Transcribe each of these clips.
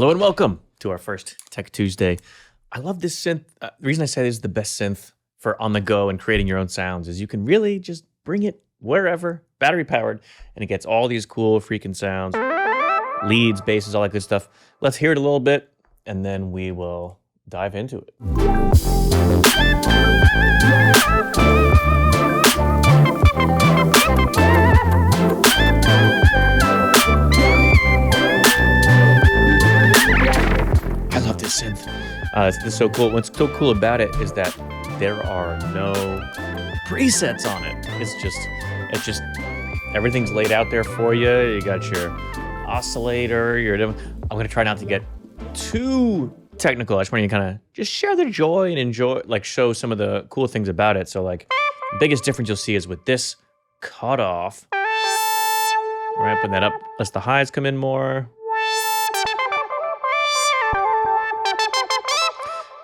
Hello and welcome to our first Tech Tuesday. I love this synth. The reason I say this is the best synth for on the go and creating your own sounds is you can really just bring it wherever, battery powered, and it gets all these cool freaking sounds, leads, basses, all that good stuff. Let's hear it a little bit and then we will dive into it. I love this synth. This is so cool. What's so cool about it is that there are no presets on it. It's just everything's laid out there for you. You got your oscillator. I'm gonna try not to get too technical. I just want you to kind of just share the joy and enjoy, like show some of the cool things about it. So like the biggest difference you'll see is with this cutoff. Ramping that up, lets the highs come in more.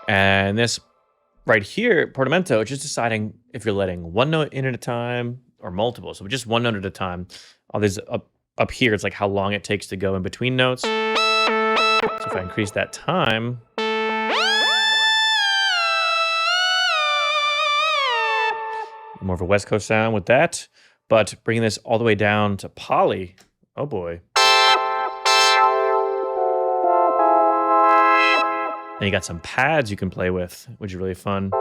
And this right here, portamento, just deciding if you're letting one note in at a time or multiple. So just one note at a time. All these up here, it's like how long it takes to go in between notes. So if I increase that time, more of a West Coast sound with that. But bringing this all the way down to poly, oh boy. And you got some pads you can play with, which is really fun.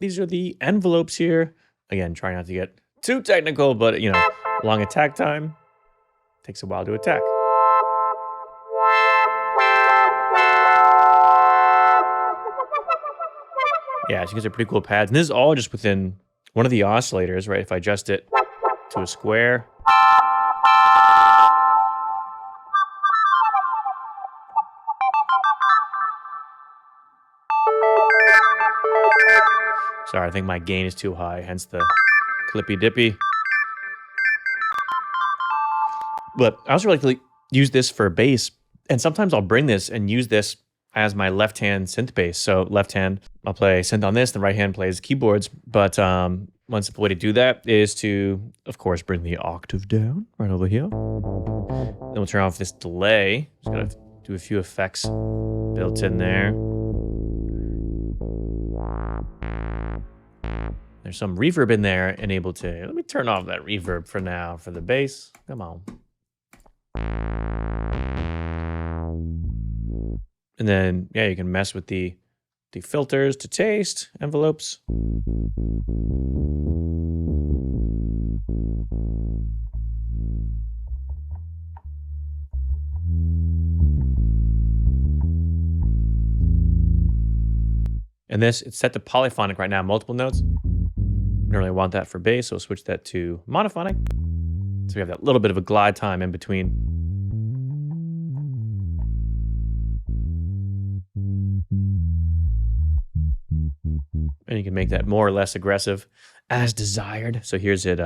These are the envelopes here. Again, try not to get too technical, but you know, long attack time. Takes a while to attack. Yeah, so you guys are pretty cool pads. And this is all just within one of the oscillators, right? If I adjust it to a square. Sorry, I think my gain is too high, hence the clippy dippy. But I also like to use this for bass, and sometimes I'll bring this and use this as my left hand synth bass. So left hand, I'll play synth on this, the right hand plays keyboards. But one simple way to do that is to, of course, bring the octave down right over here. Then we'll turn off this delay. Just gotta do a few effects built in there. There's some reverb in there and able to, let me turn off that reverb for now for the bass. Come on. And then, yeah, you can mess with the filters to taste, envelopes. And this, it's set to polyphonic right now, multiple notes. We don't really want that for bass, so we'll switch that to monophonic. So we have that little bit of a glide time in between. And you can make that more or less aggressive as desired. So here's it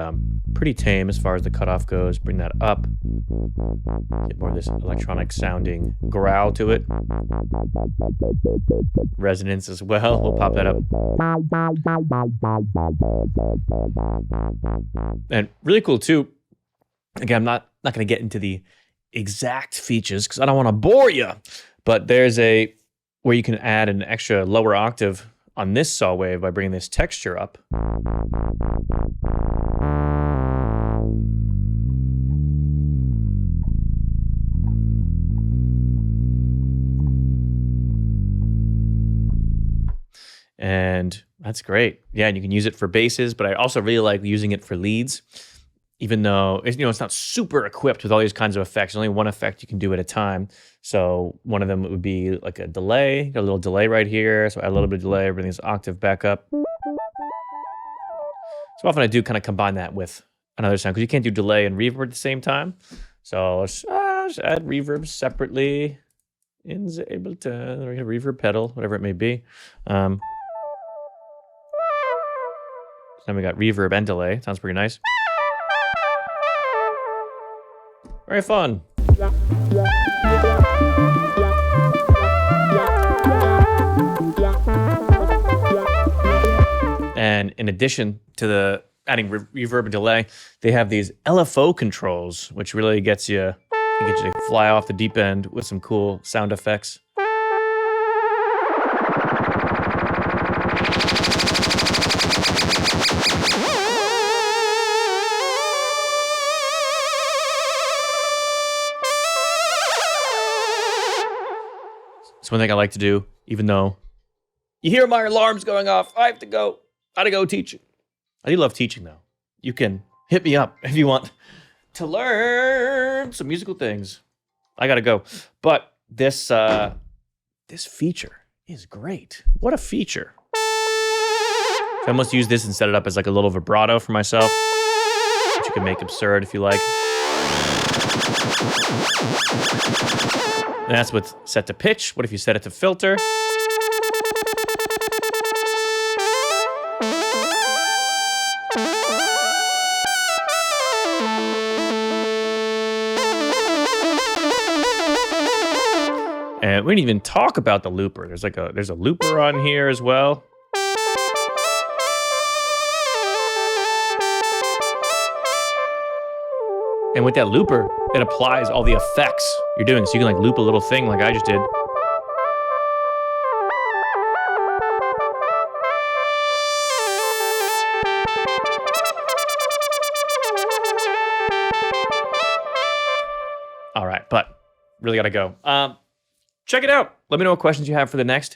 pretty tame as far as the cutoff goes. Bring that up. Get more of this electronic sounding growl to it. Resonance as well. We'll pop that up. And really cool too. Again, I'm not going to get into the exact features because I don't want to bore you. But there's a where you can add an extra lower octave on this saw wave by bringing this texture up. And that's great. Yeah, and you can use it for basses, but I also really like using it for leads, even though it's not super equipped with all these kinds of effects. There's only one effect you can do at a time. So one of them would be like a delay. Got a little delay right here. So add a little bit of delay, bring this octave back up. So often I do kind of combine that with another sound because you can't do delay and reverb at the same time. So let's just add reverb separately in the Ableton, or reverb pedal, whatever it may be. So then we got reverb and delay. Sounds pretty nice. Very fun. And in addition to the adding reverb and delay, they have these LFO controls, which really gets you to fly off the deep end with some cool sound effects. It's one thing I like to do, even though you hear my alarms going off. I have to go. Gotta go teach. I do love teaching, though. You can hit me up if you want to learn some musical things. I gotta go. But this feature is great. What a feature. So I almost use this and set it up as like a little vibrato for myself, which you can make absurd if you like. And that's what's set to pitch. What if you set it to filter? And we didn't even talk about the looper. There's a looper on here as well. And with that looper, it applies all the effects you're doing. So you can like loop a little thing like I just did. All right, but really gotta go. Check it out. Let me know what questions you have for the next